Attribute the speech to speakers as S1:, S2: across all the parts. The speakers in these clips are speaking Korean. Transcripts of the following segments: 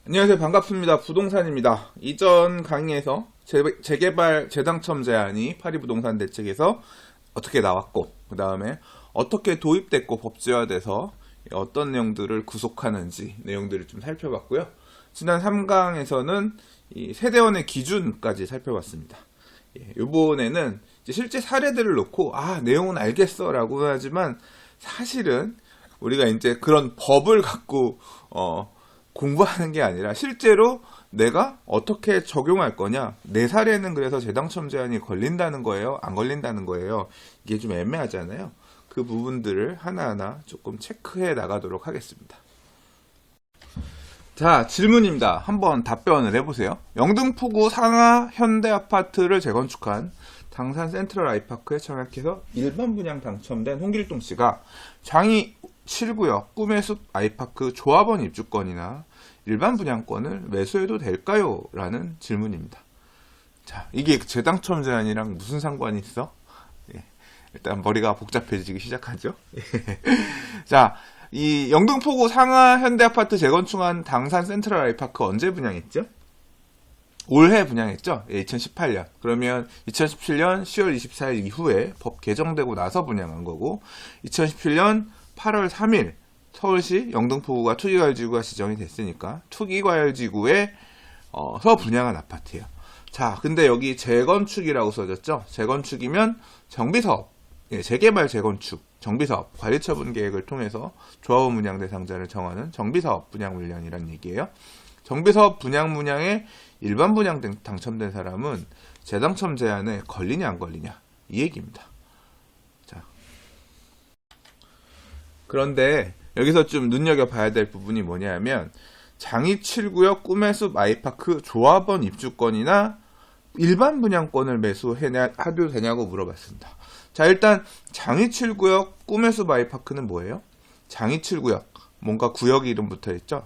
S1: 안녕하세요. 반갑습니다. 부동산입니다. 이전 강의에서 재개발 재당첨 제한이 파리부동산 대책에서 어떻게 나왔고, 그 다음에 어떻게 도입됐고 법제화돼서 어떤 내용들을 구속하는지 내용들을 좀 살펴봤고요. 지난 3강에서는 이 세대원의 기준까지 살펴봤습니다. 이번에는 실제 사례들을 놓고 내용은 알겠어 라고 하지만 사실은 우리가 이제 그런 법을 갖고 공부하는 게 아니라 실제로 내가 어떻게 적용할 거냐. 내 사례는 그래서 재당첨 제한이 걸린다는 거예요? 안 걸린다는 거예요? 이게 좀 애매하잖아요. 그 부분들을 하나하나 조금 체크해 나가도록 하겠습니다. 자, 질문입니다. 한번 답변을 해보세요. 영등포구 상하 현대아파트를 재건축한 당산 센트럴 아이파크에 청약해서 일반 분양 당첨된 홍길동 씨가 장이 7구역 꿈의 숲 아이파크 조합원 입주권이나 일반 분양권을 매수해도 될까요? 라는 질문입니다. 자, 이게 재당첨 제한이랑 무슨 상관이 있어? 일단 머리가 복잡해지기 시작하죠. 자, 이 영등포구 상하 현대아파트 재건축한 당산 센트럴 아이파크 언제 분양했죠? 올해 분양했죠? 2018년. 그러면 2017년 10월 24일 이후에 법 개정되고 나서 분양한 거고, 2017년 8월 3일 서울시 영등포구가 투기과열지구가 지정이 됐으니까 투기과열지구에 서 분양한 아파트예요. 자, 근데 여기 재건축이라고 써졌죠? 재건축이면 정비사업, 재개발 재건축, 정비사업, 관리처분 계획을 통해서 조합원 분양 대상자를 정하는 정비사업 분양 물량이란 얘기예요. 정비사업 분양 물량에 일반 분양 당첨된 사람은 재당첨 제한에 걸리냐 안 걸리냐 이 얘기입니다. 자, 그런데 여기서 좀 눈여겨봐야 될 부분이 뭐냐면 장이 7구역 꿈의 숲 아이파크 조합원 입주권이나 일반 분양권을 매수해도 되냐고 물어봤습니다. 자, 일단 장이 7구역 꿈의 숲 아이파크는 뭐예요? 장이 7구역 뭔가 구역 이름 붙어있죠?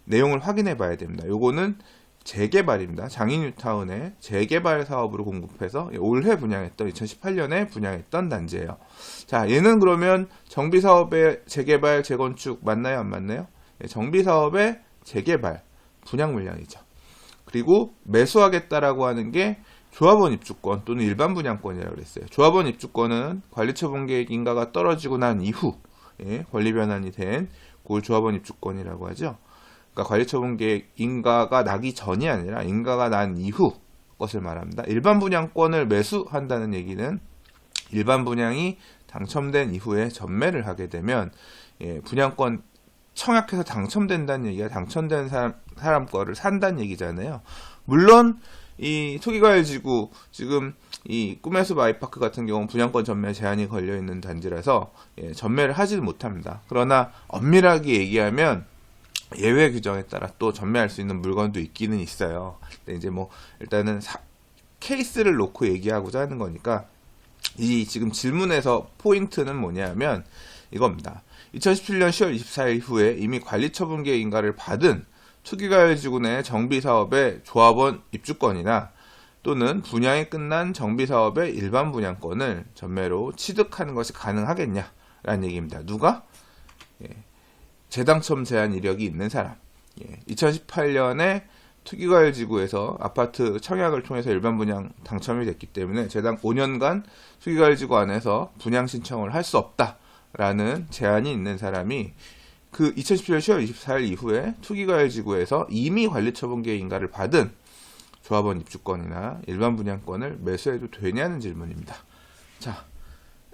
S1: 내용을 확인해 봐야 됩니다. 요거는 재개발입니다. 장인뉴타운의 재개발 사업으로 공급해서 올해 분양했던 2018년에 분양했던 단지예요. 자, 얘는 그러면 정비사업의 재개발 재건축 맞나요? 안 맞나요? 정비사업의 재개발 분양 물량이죠. 그리고 매수하겠다라고 하는 게 조합원 입주권 또는 일반 분양권이라고 그랬어요. 조합원 입주권은 관리처분 계획 인가가 떨어지고 난 이후 권리 변환이 된 그걸 조합원 입주권이라고 하죠. 그러니까 관리처분 계획 인가가 나기 전이 아니라 인가가 난 이후 것을 말합니다. 일반 분양권을 매수한다는 얘기는 일반 분양이 당첨된 이후에 전매를 하게 되면 분양권 청약해서 당첨된다는 얘기가 당첨된 사람 거를 산다는 얘기잖아요. 물론 이 투기과열지구 지금 이 꿈의 숲 아이파크 같은 경우는 분양권 전매 제한이 걸려있는 단지라서 전매를 하지는 못합니다. 그러나 엄밀하게 얘기하면 예외 규정에 따라 또 전매할 수 있는 물건도 있기는 있어요. 근데 이제 일단은 케이스를 놓고 얘기하고자 하는 거니까 이 지금 질문에서 포인트는 뭐냐면 이겁니다. 2017년 10월 24일 이후에 이미 관리처분 계획 인가를 받은 투기과열지구 내 정비사업의 조합원 입주권이나 또는 분양이 끝난 정비사업의 일반 분양권을 전매로 취득하는 것이 가능하겠냐라는 얘기입니다. 누가? 재당첨 제한 이력이 있는 사람. 2018년에 투기과열지구에서 아파트 청약을 통해서 일반 분양 당첨이 됐기 때문에 재당 5년간 투기과열지구 안에서 분양 신청을 할 수 없다라는 제한이 있는 사람이 그 2017년 10월 24일 이후에 투기과열지구에서 이미 관리처분 계획 인가를 받은 조합원 입주권이나 일반 분양권을 매수해도 되냐는 질문입니다. 자,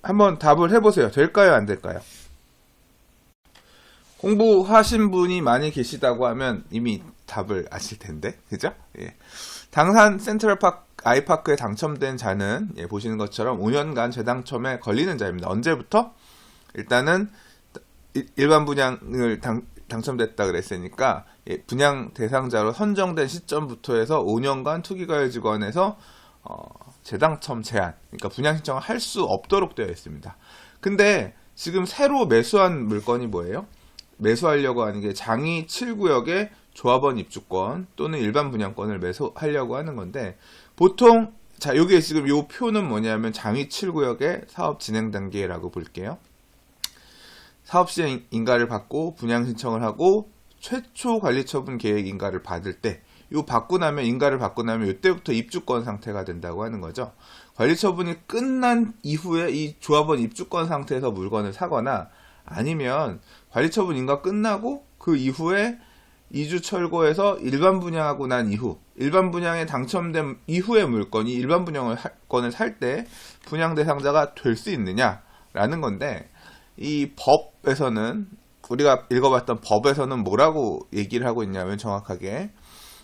S1: 한번 답을 해보세요. 될까요? 안 될까요? 공부하신 분이 많이 계시다고 하면 이미 답을 아실 텐데, 그죠? 당산 센트럴 아이파크에 당첨된 자는 보시는 것처럼 5년간 재당첨에 걸리는 자입니다. 언제부터? 일단은 일반 분양을 당첨됐다 그랬으니까 분양 대상자로 선정된 시점부터 해서 5년간 투기과열지구에서 재당첨 제한, 그러니까 분양 신청을 할 수 없도록 되어 있습니다. 근데 지금 새로 매수한 물건이 뭐예요? 매수하려고 하는 게 장이 7구역의 조합원 입주권 또는 일반 분양권을 매수하려고 하는 건데 보통 자, 여기에 지금 이 표는 뭐냐면 장이 7구역의 사업 진행 단계라고 볼게요. 사업 시행 인가를 받고 분양 신청을 하고 최초 관리처분 계획 인가를 받을 때, 인가를 받고 나면 이때부터 입주권 상태가 된다고 하는 거죠. 관리처분이 끝난 이후에 이 조합원 입주권 상태에서 물건을 사거나, 아니면 관리처분 인가 끝나고 그 이후에 이주 철거해서 일반 분양하고 난 이후, 일반 분양에 당첨된 이후의 물건이 일반 분양권을 살 때 분양 대상자가 될 수 있느냐라는 건데, 이 법에서는, 우리가 읽어봤던 법에서는 뭐라고 얘기를 하고 있냐면, 정확하게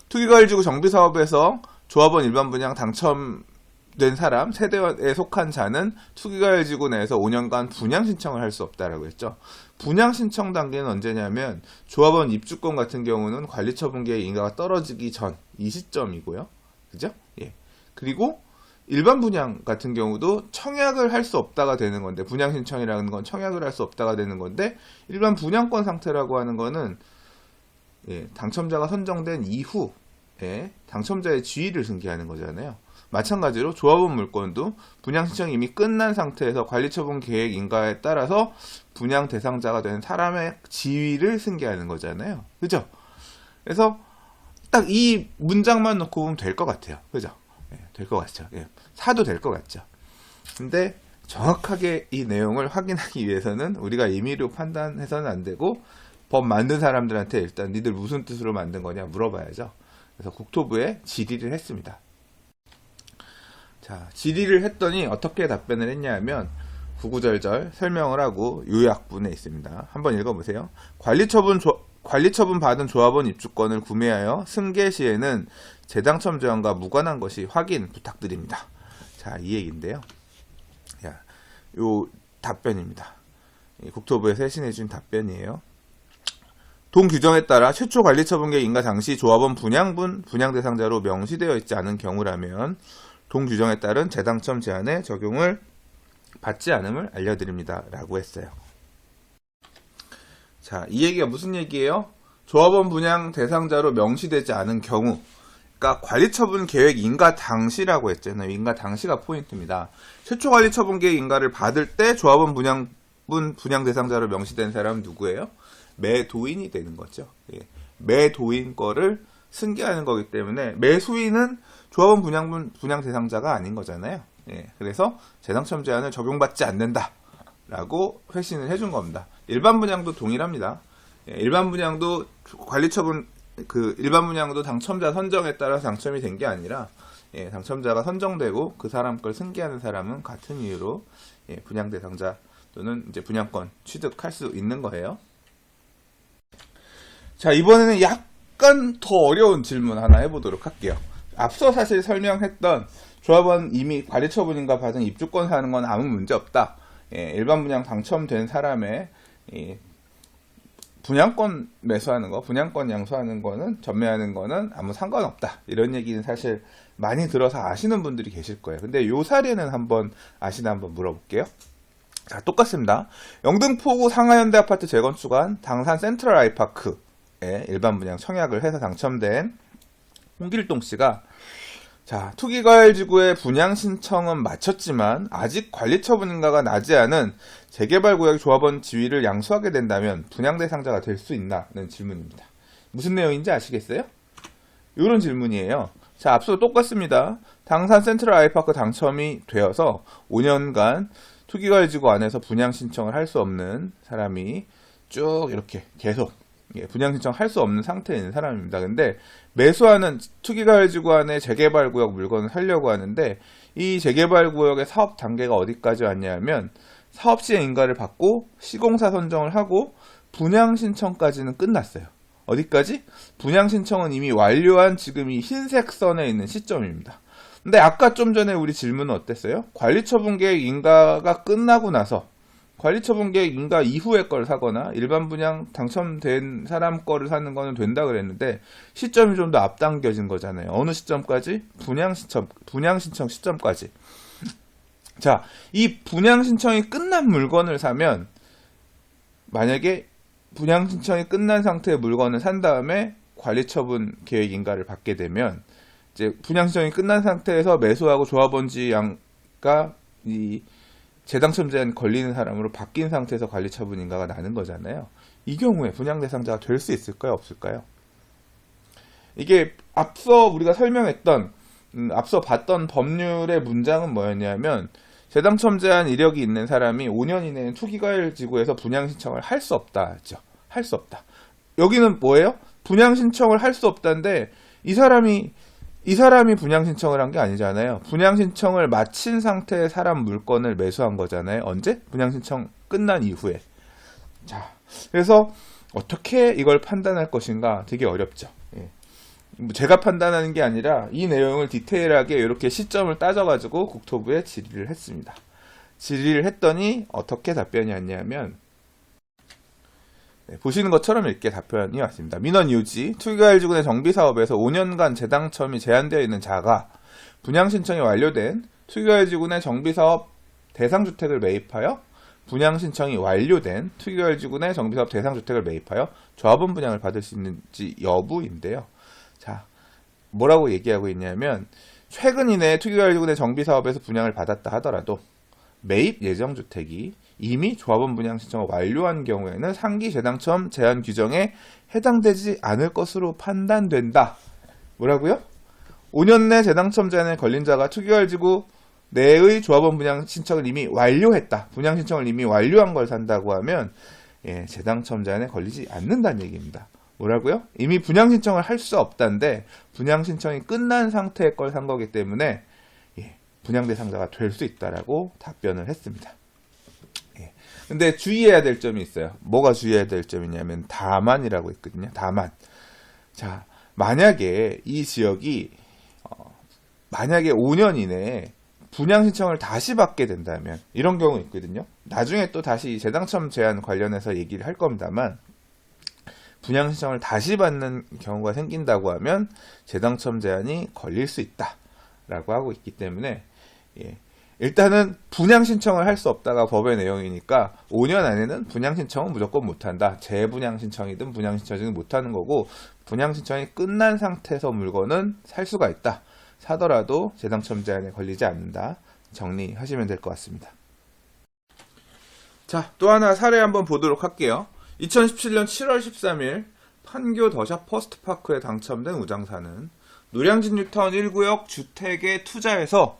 S1: 투기과열지구 정비사업에서 조합원 일반 분양 당첨된 사람, 세대에 속한 자는 투기과열지구 내에서 5년간 분양 신청을 할 수 없다라고 했죠. 분양 신청 단계는 언제냐면, 조합원 입주권 같은 경우는 관리처분계획 인가가 떨어지기 전 이 시점이고요. 그죠? 예. 그리고 일반 분양 같은 경우도 청약을 할 수 없다가 되는 건데, 분양 신청이라는 건 청약을 할 수 없다가 되는 건데, 일반 분양권 상태라고 하는 거는 당첨자가 선정된 이후에 당첨자의 지위를 승계하는 거잖아요. 마찬가지로 조합원 물건도 분양 신청이 이미 끝난 상태에서 관리처분 계획 인가에 따라서 분양 대상자가 된 사람의 지위를 승계하는 거잖아요. 그죠? 그래서 딱 이 문장만 놓고 보면 될 것 같아요. 그죠? 될 것 같죠. 사도 될 것 같죠. 근데 정확하게 이 내용을 확인하기 위해서는 우리가 임의로 판단해서는 안 되고, 법 만든 사람들한테 일단 니들 무슨 뜻으로 만든 거냐 물어봐야죠. 그래서 국토부에 질의를 했습니다. 자, 질의를 했더니 어떻게 답변을 했냐면, 구구절절 설명을 하고 요약분에 있습니다. 한번 읽어보세요. 관리처분 받은 조합원 입주권을 구매하여 승계 시에는 재당첨 제한과 무관한 것이 확인 부탁드립니다. 자, 이 얘기인데요. 요 답변입니다. 국토부에서 해신해준 답변이에요. 동 규정에 따라 최초 관리처분계획 인가 당시 조합원 분양 대상자로 명시되어 있지 않은 경우라면 동 규정에 따른 재당첨 제한의 적용을 받지 않음을 알려드립니다. 라고 했어요. 자, 이 얘기가 무슨 얘기예요? 조합원 분양 대상자로 명시되지 않은 경우, 그러니까 관리처분 계획 인가 당시라고 했잖아요. 인가 당시가 포인트입니다. 최초 관리처분 계획 인가를 받을 때 조합원 분양 대상자로 명시된 사람은 누구예요? 매도인이 되는 거죠. 매도인 거를 승계하는 거기 때문에 매수인은 조합원 분양 대상자가 아닌 거잖아요. 그래서 재당첨 제한을 적용받지 않는다라고 회신을 해준 겁니다. 일반 분양도 동일합니다. 일반 분양도 일반 분양도 당첨자 선정에 따라서 당첨이 된 게 아니라, 당첨자가 선정되고 그 사람 걸 승계하는 사람은 같은 이유로 분양 대상자 또는 이제 분양권 취득할 수 있는 거예요. 자, 이번에는 약간 더 어려운 질문 하나 해보도록 할게요. 앞서 사실 설명했던 조합원 이미 관리처분인가 받은 입주권 사는 건 아무 문제 없다. 일반 분양 당첨된 사람의 분양권 매수하는 거, 분양권 양수하는 거는, 전매하는 거는 아무 상관없다. 이런 얘기는 사실 많이 들어서 아시는 분들이 계실 거예요. 근데 요 사례는 한번 물어볼게요. 자, 똑같습니다. 영등포구 상하현대 아파트 재건축한 당산 센트럴 아이파크에 일반 분양 청약을 해서 당첨된 홍길동 씨가, 자, 투기과열지구의 분양 신청은 마쳤지만 아직 관리처분인가가 나지 않은 재개발구역 조합원 지위를 양수하게 된다면 분양 대상자가 될 수 있나는 질문입니다. 무슨 내용인지 아시겠어요? 이런 질문이에요. 자, 앞서 똑같습니다. 당산 센트럴 아이파크 당첨이 되어서 5년간 투기과열지구 안에서 분양 신청을 할 수 없는 사람이 쭉 이렇게 계속 분양 신청할 수 없는 상태에 있는 사람입니다. 근데 매수하는 투기과열지구 안에 재개발구역 물건을 사려고 하는데, 이 재개발구역의 사업 단계가 어디까지 왔냐면 사업시행 인가를 받고 시공사 선정을 하고 분양 신청까지는 끝났어요. 어디까지? 분양 신청은 이미 완료한 지금 이 흰색 선에 있는 시점입니다. 근데 아까 좀 전에 우리 질문은 어땠어요? 관리처분계획 인가가 끝나고 나서 관리처분계획 인가 이후의 걸 사거나 일반 분양 당첨된 사람 거를 사는 거는 된다 그랬는데, 시점이 좀 더 앞당겨진 거잖아요. 어느 시점까지? 분양 신청 시점까지. 자, 이 분양 신청이 끝난 물건을 사면, 만약에 분양 신청이 끝난 상태의 물건을 산 다음에 관리처분 계획 인가를 받게 되면, 이제 분양 신청이 끝난 상태에서 매수하고 조합원지 양가 이 재당첨 제한 걸리는 사람으로 바뀐 상태에서 관리처분 인가가 나는 거잖아요. 이 경우에 분양 대상자가 될 수 있을까요? 없을까요? 이게 앞서 우리가 설명했던 앞서 봤던 법률의 문장은 뭐였냐면 재당첨 제한 이력이 있는 사람이 5년 이내에 투기과열지구에서 분양 신청을 할 수 없다죠. 할 수 없다. 여기는 뭐예요? 분양 신청을 할 수 없다인데 이 사람이 분양 신청을 한 게 아니잖아요. 분양 신청을 마친 상태의 사람 물건을 매수한 거잖아요. 언제? 분양 신청 끝난 이후에. 자, 그래서 어떻게 이걸 판단할 것인가 되게 어렵죠. 예. 제가 판단하는 게 아니라 이 내용을 디테일하게 이렇게 시점을 따져가지고 국토부에 질의를 했습니다. 질의를 했더니 어떻게 답변이 왔냐면 보시는 것처럼 이렇게 답변이 왔습니다. 민원 유지, 투기과열지구내 정비사업에서 5년간 재당첨이 제한되어 있는 자가 분양 신청이 완료된 투기과열지구내 정비사업 대상주택을 매입하여 분양 신청이 완료된 투기과열지구내 정비사업 대상주택을 매입하여 조합원 분양을 받을 수 있는지 여부인데요. 자, 뭐라고 얘기하고 있냐면 최근 이내에 투기과열지구내 정비사업에서 분양을 받았다 하더라도 매입 예정주택이 이미 조합원 분양 신청을 완료한 경우에는 상기 재당첨 제한 규정에 해당되지 않을 것으로 판단된다. 뭐라고요? 5년 내 재당첨 제한에 걸린 자가 투기과열지구 내의 조합원 분양 신청을 이미 완료했다. 분양 신청을 이미 완료한 걸 산다고 하면 재당첨 제한에 걸리지 않는다는 얘기입니다. 뭐라고요? 이미 분양 신청을 할 수 없다는데 분양 신청이 끝난 상태의 걸 산 거기 때문에 분양 대상자가 될 수 있다라고 답변을 했습니다. 근데 주의해야 될 점이 있어요. 뭐가 주의해야 될 점이냐면 다만이라고 있거든요. 다만. 자, 만약에 이 지역이 만약에 5년 이내에 분양 신청을 다시 받게 된다면 이런 경우 있거든요. 나중에 또 다시 재당첨 제한 관련해서 얘기를 할 겁니다만 분양 신청을 다시 받는 경우가 생긴다고 하면 재당첨 제한이 걸릴 수 있다라고 하고 있기 때문에 일단은 분양 신청을 할 수 없다가 법의 내용이니까 5년 안에는 분양 신청은 무조건 못한다. 재분양 신청이든 분양 신청이든 못하는 거고 분양 신청이 끝난 상태에서 물건은 살 수가 있다. 사더라도 재당첨 제한에 걸리지 않는다. 정리하시면 될 것 같습니다. 자, 또 하나 사례 한번 보도록 할게요. 2017년 7월 13일 판교 더샵 퍼스트파크에 당첨된 우장사는 노량진 뉴타운 1구역 주택에 투자해서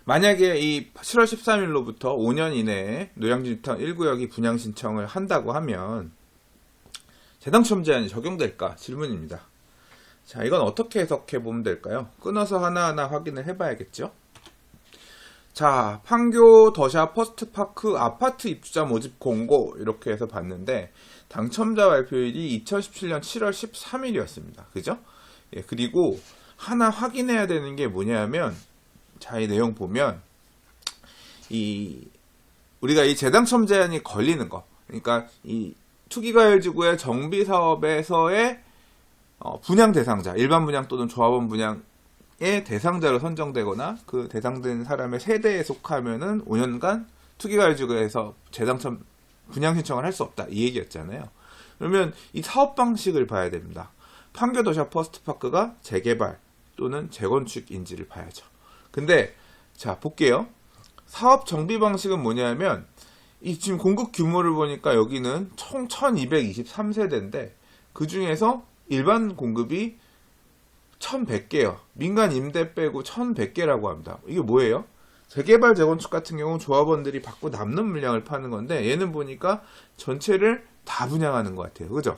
S1: 만약에 이 7월 13일로부터 5년 이내에 노량진 뉴타운 1구역이 분양 신청을 한다고 하면 재당첨 제한이 적용될까 질문입니다. 자, 이건 어떻게 해석해 보면 될까요? 끊어서 하나하나 확인을 해봐야겠죠? 자, 판교 더샵 퍼스트파크 아파트 입주자 모집 공고 이렇게 해서 봤는데 당첨자 발표일이 2017년 7월 13일이었습니다. 그죠? 그리고 하나 확인해야 되는 게 뭐냐면 자, 이 내용 보면 우리가 이 재당첨 제한이 걸리는 거, 그러니까 이 투기과열지구의 정비사업에서의 분양 대상자, 일반 분양 또는 조합원 분양의 대상자로 선정되거나 그 대상된 사람의 세대에 속하면은 5년간 투기과열지구에서 재당첨 분양 신청을 할 수 없다 이 얘기였잖아요. 그러면 이 사업 방식을 봐야 됩니다. 판교 더샵 퍼스트파크가 재개발 또는 재건축인지를 봐야죠. 근데 자 볼게요. 사업 정비 방식은 뭐냐면 이 지금 공급 규모를 보니까 여기는 총 1223세대인데 그 중에서 일반 공급이 1100개요. 민간 임대 빼고 1100개라고 합니다. 이게 뭐예요? 재개발 재건축 같은 경우는 조합원들이 받고 남는 물량을 파는 건데 얘는 보니까 전체를 다 분양하는 것 같아요. 그죠?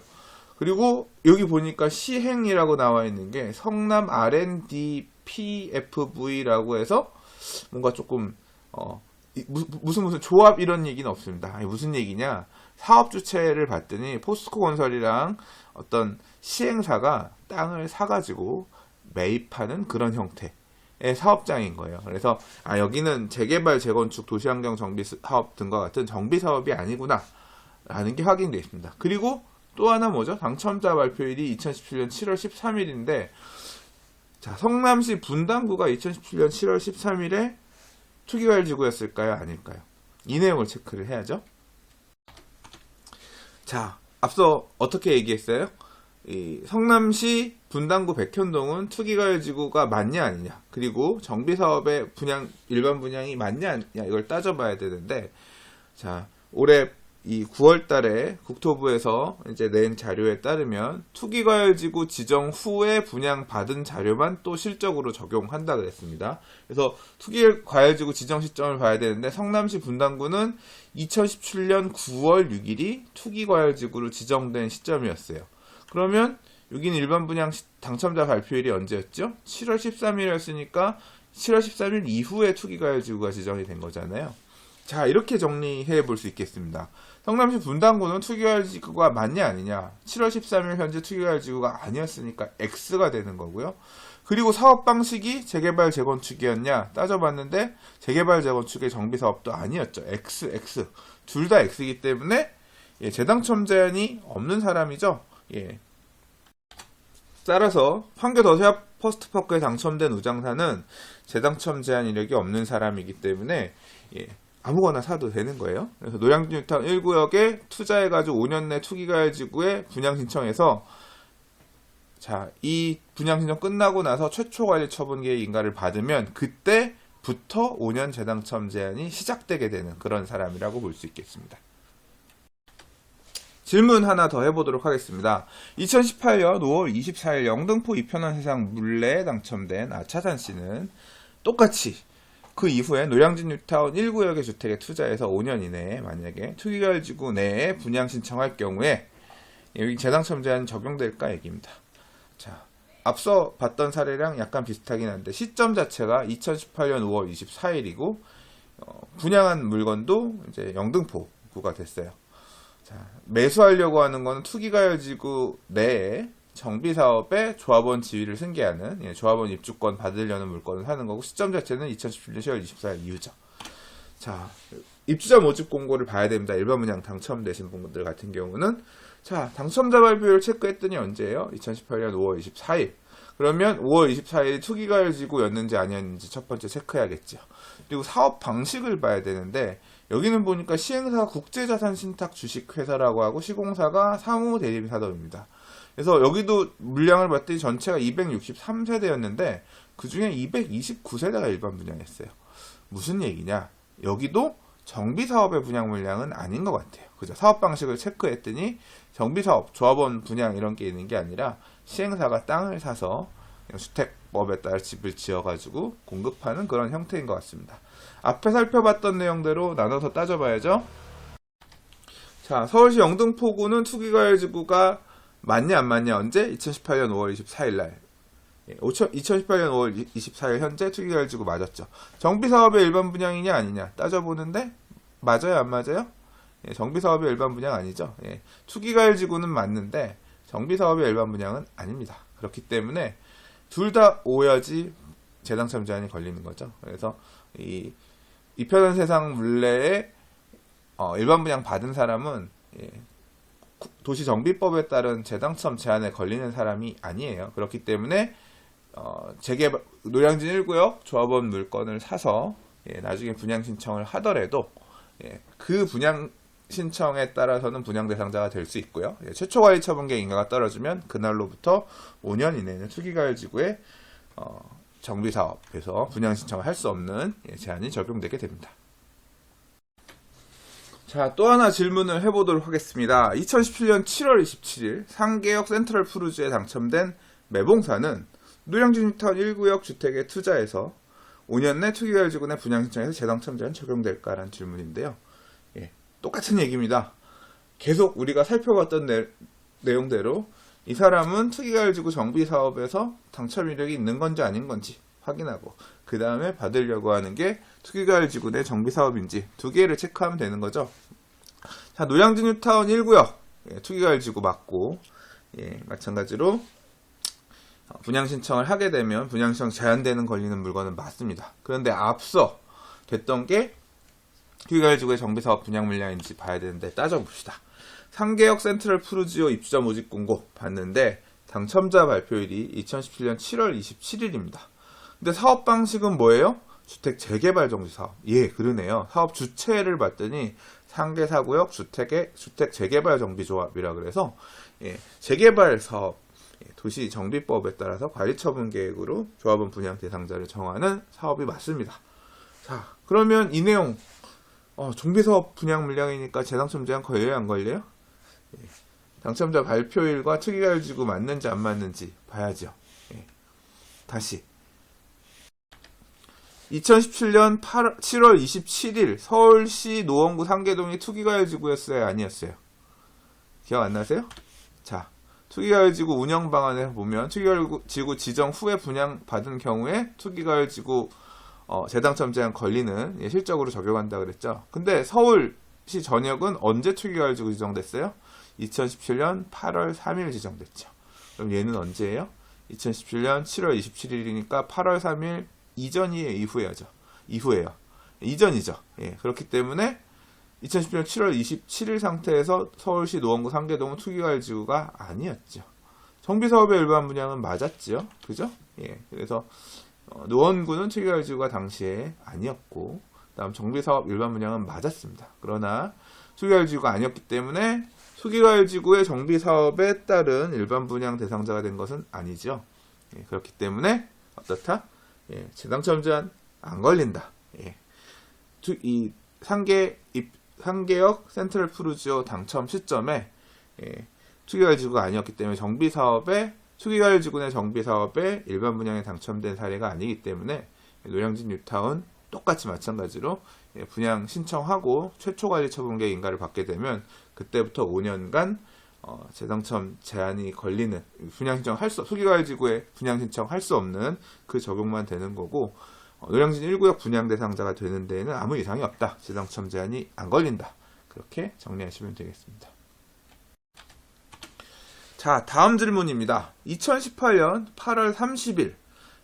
S1: 그리고 여기 보니까 시행이라고 나와 있는 게 성남 R&D PFV라고 해서 뭔가 조금 무슨 조합 이런 얘기는 없습니다. 아니, 무슨 얘기냐? 사업 주체를 봤더니 포스코 건설이랑 어떤 시행사가 땅을 사가지고 매입하는 그런 형태의 사업장인 거예요. 그래서 여기는 재개발, 재건축, 도시환경 정비 사업 등과 같은 정비 사업이 아니구나 라는 게 확인되어 있습니다. 그리고 또 하나 뭐죠? 당첨자 발표일이 2017년 7월 13일인데 자, 성남시 분당구가 2017년 7월 13일에 투기과열지구였을까요? 아닐까요? 이 내용을 체크를 해야죠. 자, 앞서 어떻게 얘기했어요? 이 성남시 분당구 백현동은 투기과열지구가 맞냐 아니냐, 그리고 정비사업의 분양, 일반 분양이 맞냐 아니냐 이걸 따져봐야 되는데, 자, 올해 이 9월 달에 국토부에서 이제 낸 자료에 따르면 투기과열지구 지정 후에 분양받은 자료만 또 실적으로 적용한다 그랬습니다. 그래서 투기과열지구 지정 시점을 봐야 되는데 성남시 분당구는 2017년 9월 6일이 투기과열지구로 지정된 시점이었어요. 그러면 여기는 일반 분양 당첨자 발표일이 언제였죠? 7월 13일이었으니까 7월 13일 이후에 투기과열지구가 지정이 된 거잖아요. 자, 이렇게 정리해 볼 수 있겠습니다. 성남시 분당구는 투기과열지구가 맞냐 아니냐, 7월 13일 현재 투기과열지구가 아니었으니까 X가 되는 거고요. 그리고 사업 방식이 재개발 재건축이었냐 따져봤는데 재개발 재건축의 정비사업도 아니었죠. X 둘 다 X이기 때문에 재당첨 제한이 없는 사람이죠. 따라서 판교 더샵 퍼스트파크에 당첨된 우장사는 재당첨 제한 이력이 없는 사람이기 때문에 아무거나 사도 되는 거예요. 그래서 노량진 뉴타운 1구역에 투자해가지고 5년 내 투기과열지구에 분양 신청해서, 자, 이 분양 신청 끝나고 나서 최초 관리 처분 계획 인가를 받으면 그때부터 5년 재당첨 제한이 시작되게 되는 그런 사람이라고 볼 수 있겠습니다. 질문 하나 더 해보도록 하겠습니다. 2018년 5월 24일 영등포 이편한 세상 물레에 당첨된 아차산 씨는 똑같이 그 이후에 노량진 뉴타운 1구역의 주택에 투자해서 5년 이내에 만약에 투기과열지구 내에 분양 신청할 경우에 여기 재당첨 제한 적용될까 얘기입니다. 자, 앞서 봤던 사례랑 약간 비슷하긴 한데 시점 자체가 2018년 5월 24일이고 분양한 물건도 이제 영등포구가 됐어요. 자, 매수하려고 하는 거는 투기과열지구 내에 정비사업에 조합원 지위를 승계하는, 조합원 입주권 받으려는 물건을 사는 거고, 시점 자체는 2017년 10월 24일 이후죠. 자, 입주자 모집 공고를 봐야 됩니다. 일반 분양 당첨되신 분들 같은 경우는. 자, 당첨자 발표를 체크했더니 언제예요? 2018년 5월 24일. 그러면 5월 24일 투기과열지구였는지 아니었는지 첫 번째 체크해야겠죠. 그리고 사업 방식을 봐야 되는데, 여기는 보니까 시행사가 국제자산신탁 주식회사라고 하고 시공사가 사무대리사업입니다. 그래서 여기도 물량을 봤더니 전체가 263세대였는데 그 중에 229세대가 일반 분양했어요. 무슨 얘기냐? 여기도 정비사업의 분양 물량은 아닌 것 같아요. 그죠? 사업 방식을 체크했더니 정비사업, 조합원 분양 이런 게 있는 게 아니라 시행사가 땅을 사서 주택법에 따라 집을 지어가지고 공급하는 그런 형태인 것 같습니다. 앞에 살펴봤던 내용대로 나눠서 따져봐야죠. 자, 서울시 영등포구는 투기과열지구가 맞냐 안 맞냐 언제? 2018년 5월 24일 날. 2018년 5월 24일 현재 투기과열지구 맞았죠. 정비사업의 일반 분양이냐 아니냐 따져보는데 맞아요 안 맞아요? 정비사업의 일반 분양 아니죠. 투기과열지구는 맞는데 정비사업의 일반 분양은 아닙니다. 그렇기 때문에 둘 다 오야지 재당첨 제한이 걸리는 거죠. 그래서 이편한 세상 물레에 일반 분양 받은 사람은 도시정비법에 따른 재당첨 제한에 걸리는 사람이 아니에요. 그렇기 때문에 재개발 노량진 1구역 조합원 물건을 사서 나중에 분양 신청을 하더라도 그 분양 신청에 따라서는 분양 대상자가 될 수 있고요. 최초 관리 처분 계획 인가가 떨어지면 그날로부터 5년 이내는 투기과열지구에 정비사업에서 분양 신청을 할 수 없는 제한이 적용되게 됩니다. 자, 또 하나 질문을 해보도록 하겠습니다. 2017년 7월 27일 상계역 센트럴 푸르즈에 당첨된 매봉사는 노량진 뉴타운 1구역 주택에 투자해서 5년 내 투기과열지구 내 분양 신청에서 재당첨 제한 적용될까라는 질문인데요. 똑같은 얘기입니다. 계속 우리가 살펴봤던 내용대로 이 사람은 투기과열지구 정비사업에서 당첨 이력이 있는 건지 아닌 건지 확인하고 그 다음에 받으려고 하는 게 투기과열지구 내 정비사업인지 두 개를 체크하면 되는 거죠. 자, 노량진 뉴타운 1구역 투기과열지구 맞고 마찬가지로 분양 신청을 하게 되면 분양 신청 제한되는 걸리는 물건은 맞습니다. 그런데 앞서 됐던 게 투기과열지구의 정비사업 분양 물량인지 봐야 되는데 따져봅시다. 상계역 센트럴 푸르지오 입주자 모집 공고 봤는데 당첨자 발표일이 2017년 7월 27일입니다. 근데 사업 방식은 뭐예요? 주택 재개발 정비 사업. 그러네요. 사업 주체를 봤더니 상계사구역 주택 재개발 정비조합이라 그래서 재개발 사업 도시 정비법에 따라서 관리처분 계획으로 조합원 분양 대상자를 정하는 사업이 맞습니다. 자, 그러면 이 내용 정비사업 분양 물량이니까 재당첨 제한 걸려요, 안 걸려요? 예. 당첨자 발표일과 투기가율지구 맞는지 안 맞는지 봐야죠. 예. 다시 2017년 7월 27일 서울시 노원구 상계동이 투기가율지구였어요, 아니었어요? 기억 안 나세요? 자, 투기가율지구 운영 방안에 보면 투기가율지구 지정 후에 분양받은 경우에 투기가율지구 재당첨 제한 권리는 실적으로 적용한다 그랬죠. 근데 서울시 전역은 언제 투기가율지구 지정됐어요? 2017년 8월 3일 지정됐죠. 그럼 얘는 언제예요? 2017년 7월 27일이니까 8월 3일 이전이에요, 이후예요. 이전이죠. 예, 그렇기 때문에 2017년 7월 27일 상태에서 서울시 노원구 상계동은 투기가율지구가 아니었죠. 정비사업의 일반 분양은 맞았죠. 그죠? 예, 그래서 노원구는 투기가율지구가 당시에 아니었고, 다음 정비사업 일반 분양은 맞았습니다. 그러나 투기가율지구가 아니었기 때문에 투기가율지구의 정비사업에 따른 일반 분양 대상자가 된 것은 아니죠. 예, 그렇기 때문에 어떻다? 예, 재당첨 제한 안 걸린다. 예. 이 상계역 센트럴 푸르지오 당첨 시점에 투기가율지구가 아니었기 때문에 투기가율지구 내 정비사업에 일반 분양에 당첨된 사례가 아니기 때문에 노량진 뉴타운 똑같이 마찬가지로 분양 신청하고 최초 관리 처분계획 인가를 받게 되면 그때부터 5년간 재당첨 제한이 걸리는 투기가율지구에 분양 신청할 수 없는 그 적용만 되는 거고, 노량진 1구역 분양 대상자가 되는 데에는 아무 이상이 없다. 재당첨 제한이 안 걸린다. 그렇게 정리하시면 되겠습니다. 자, 다음 질문입니다. 2018년 8월 30일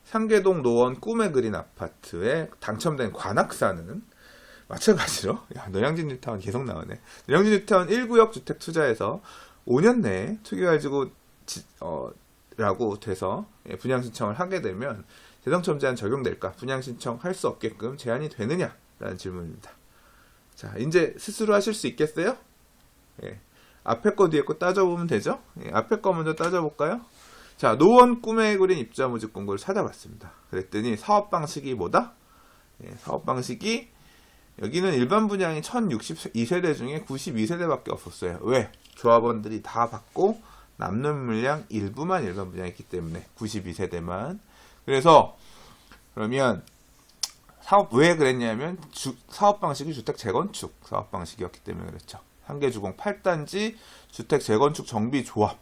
S1: 상계동 노원 꿈에 그린 아파트에 당첨된 관악사는 마찬가지로 노량진 뉴타운 계속 나오네. 노량진 뉴타운 1구역 주택 투자에서 5년 내에 투기가율지구 라고 돼서 분양 신청을 하게 되면 재당첨 제한 적용될까? 분양 신청할 수 없게끔 제한이 되느냐? 라는 질문입니다. 자, 이제 스스로 하실 수 있겠어요? 예. 앞에 거 뒤에 거 따져보면 되죠? 예, 앞에 거 먼저 따져볼까요? 자, 노원 꿈에 그린 입자 모집 공고를 찾아봤습니다. 그랬더니 사업 방식이 뭐다? 예, 사업 방식이 여기는 일반 분양이 1062세대 중에 92세대밖에 없었어요. 왜? 조합원들이 다 받고 남는 물량 일부만 일반 분양했기 때문에 92세대만. 그래서 그러면 왜 그랬냐면 사업 방식이 주택 재건축 사업 방식이었기 때문에 그랬죠. 상계주공 8단지 주택 재건축 정비 조합.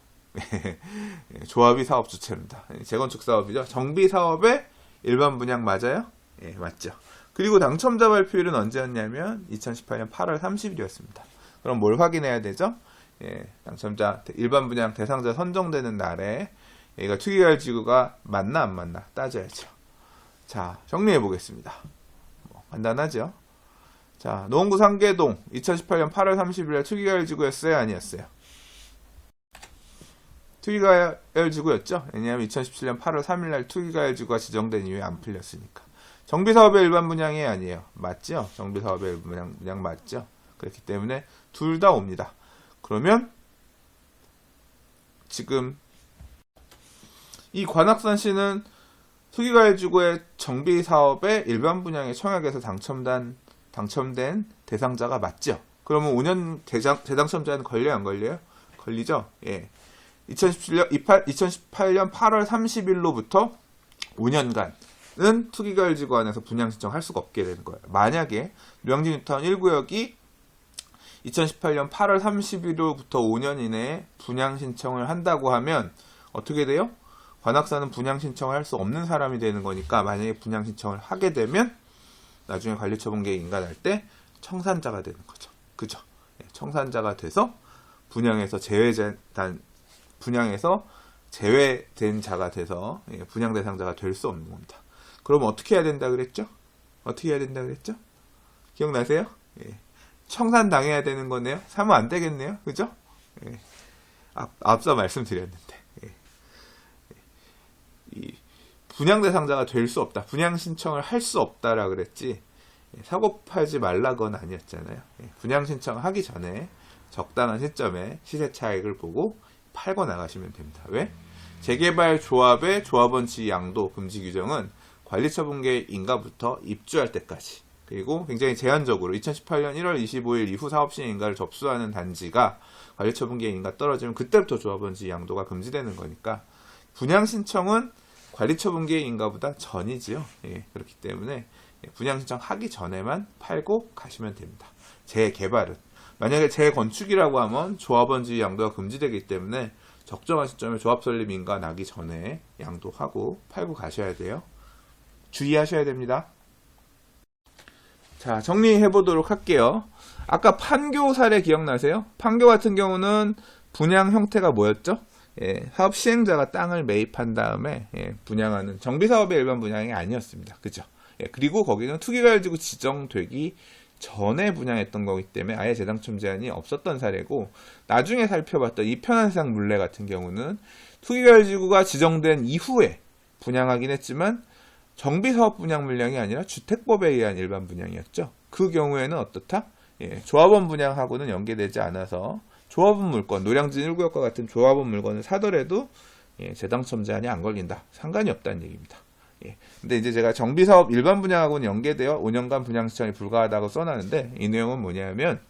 S1: 조합이 사업 주체입니다. 재건축 사업이죠. 정비 사업에 일반 분양 맞아요? 예, 맞죠. 그리고 당첨자 발표일은 언제였냐면 2018년 8월 30일이었습니다. 그럼 뭘 확인해야 되죠? 예, 당첨자 일반 분양 대상자 선정되는 날에 얘가 투기가율지구가 맞나 안 맞나 따져야죠. 자, 정리해 보겠습니다. 간단하죠? 자, 노원구 상계동 2018년 8월 30일에 투기가율지구였어요, 아니었어요? 투기가율지구였죠? 왜냐하면 2017년 8월 3일날 투기가율지구가 지정된 이후에 안 풀렸으니까. 정비사업의 일반 분양이 아니에요. 맞죠? 정비사업의 일반 분양 맞죠? 그렇기 때문에 둘 다 옵니다. 그러면 지금 이 관악산 씨는 투기가율지구의 정비사업의 일반 분양에 청약에서 당첨된 대상자가 맞죠? 그러면 5년 재당첨 제한 걸려요, 안 걸려요? 걸리죠? 예. 2018년 8월 30일로부터 5년간은 투기가율지구 안에서 분양 신청할 수가 없게 되는 거예요. 만약에 노량진 뉴타운 1구역이 2018년 8월 30일로부터 5년 이내에 분양 신청을 한다고 하면 어떻게 돼요? 관악사는 분양 신청을 할 수 없는 사람이 되는 거니까 만약에 분양 신청을 하게 되면 나중에 관리처분계획 인가할 때 청산자가 되는 거죠. 그죠? 청산자가 돼서 분양에서 제외된 자가 돼서 분양 대상자가 될 수 없는 겁니다. 그럼 어떻게 해야 된다 그랬죠? 기억나세요? 예. 청산 당해야 되는 거네요. 사면 안 되겠네요. 그죠? 예. 앞서 말씀드렸는데. 예. 이 분양 대상자가 될 수 없다. 분양 신청을 할 수 없다라 그랬지. 사고 팔지 말라건 아니었잖아요. 예. 분양 신청하기 전에 적당한 시점에 시세 차익을 보고 팔고 나가시면 됩니다. 왜? 재개발 조합의 조합원 지위 양도 금지 규정은 관리처분계획 인가부터 입주할 때까지 그리고 굉장히 제한적으로 2018년 1월 25일 이후 사업시행인가를 접수하는 단지가 관리처분계획인가 떨어지면 그때부터 조합원 지위 양도가 금지되는 거니까 분양 신청은 관리처분계획인가보다 전이지요. 예, 그렇기 때문에 분양 신청하기 전에만 팔고 가시면 됩니다. 재개발은 만약에 재건축이라고 하면 조합원지위 양도가 금지되기 때문에 적정한 시점에 조합 설립 인가 나기 전에 양도하고 팔고 가셔야 돼요. 주의하셔야 됩니다. 자, 정리해 보도록 할게요. 아까 판교 사례 기억나세요? 판교 같은 경우는 분양 형태가 뭐였죠? 예, 사업 시행자가 땅을 매입한 다음에 분양하는 정비사업의 일반 분양이 아니었습니다. 그죠? 예, 그리고 거기는 투기가열지구 지정되기 전에 분양했던 거기 때문에 아예 재당첨 제한이 없었던 사례고, 나중에 살펴봤던 이 편한세상 물레 같은 경우는 투기가열지구가 지정된 이후에 분양하긴 했지만 정비사업 분양 물량이 아니라 주택법에 의한 일반 분양이었죠. 그 경우에는 어떻다? 예, 조합원 분양하고는 연계되지 않아서 조합원 물건, 노량진 1구역과 같은 조합원 물건을 사더라도 재당첨 제한이 안 걸린다. 상관이 없다는 얘기입니다. 예. 근데 이제 제가 정비사업 일반 분양하고는 연계되어 5년간 분양 신청이 불가하다고 써놨는데, 이 내용은 뭐냐면,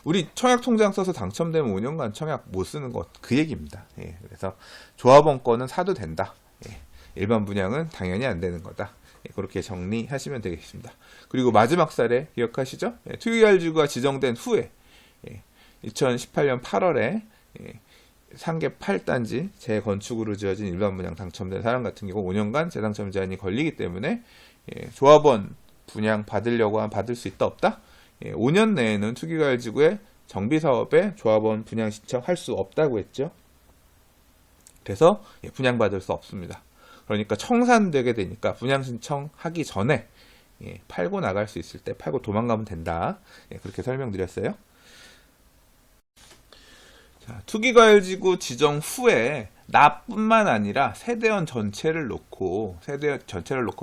S1: 우리 청약 통장 써서 당첨되면 5년간 청약 못 쓰는 것, 그 얘기입니다. 예. 그래서 조합원 거는 사도 된다. 예. 일반 분양은 당연히 안 되는 거다. 예. 그렇게 정리하시면 되겠습니다. 그리고 마지막 사례 기억하시죠? 예. 투기가열지구가 지정된 후에 2018년 8월에 상계 8단지 재건축으로 지어진 일반 분양 당첨된 사람 같은 경우 5년간 재당첨 제한이 걸리기 때문에 조합원 분양 받으려고 하면 받을 수 있다 없다? 5년 내에는 투기가열지구의 정비사업에 조합원 분양 신청할 수 없다고 했죠. 그래서 분양받을 수 없습니다. 그러니까 청산되게 되니까 분양 신청하기 전에 팔고 나갈 수 있을 때 팔고 도망가면 된다. 그렇게 설명드렸어요. 투기가열지구 지정 후에 나뿐만 아니라 세대원 전체를 놓고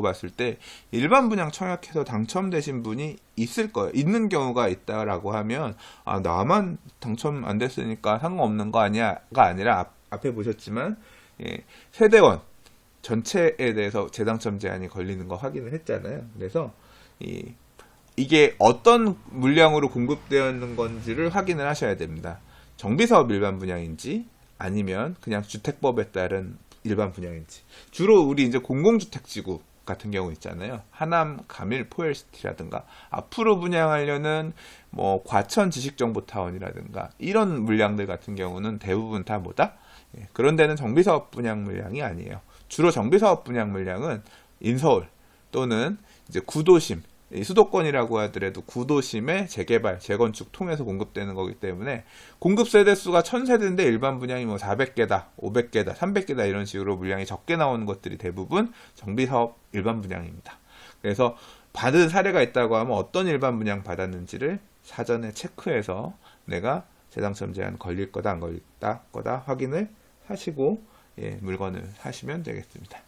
S1: 봤을 때 일반 분양 청약해서 당첨되신 분이 있을 거예요. 있는 경우가 있다라고 하면, 아, 나만 당첨 안 됐으니까 상관없는 거 아니야가 아니라 앞에 보셨지만 세대원 전체에 대해서 재당첨 제한이 걸리는 거 확인을 했잖아요. 그래서 이게 어떤 물량으로 공급되어 있는 건지를 확인을 하셔야 됩니다. 정비사업 일반 분양인지 아니면 그냥 주택법에 따른 일반 분양인지. 주로 우리 이제 공공주택지구 같은 경우 있잖아요. 하남, 가밀, 포엘시티라든가 앞으로 분양하려는 뭐 과천 지식정보타운이라든가 이런 물량들 같은 경우는 대부분 다 뭐다? 그런 데는 정비사업 분양 물량이 아니에요. 주로 정비사업 분양 물량은 인서울 또는 이제 구도심, 수도권이라고 하더라도 구도심의 재개발, 재건축 통해서 공급되는 거기 때문에 공급 세대수가 1000세대인데 일반 분양이 뭐 400개다, 500개다, 300개다 이런 식으로 물량이 적게 나오는 것들이 대부분 정비사업 일반 분양입니다. 그래서 받은 사례가 있다고 하면 어떤 일반 분양 받았는지를 사전에 체크해서 내가 재당첨 제한 걸릴 거다 안 걸릴 거다 확인을 하시고 물건을 사시면 되겠습니다.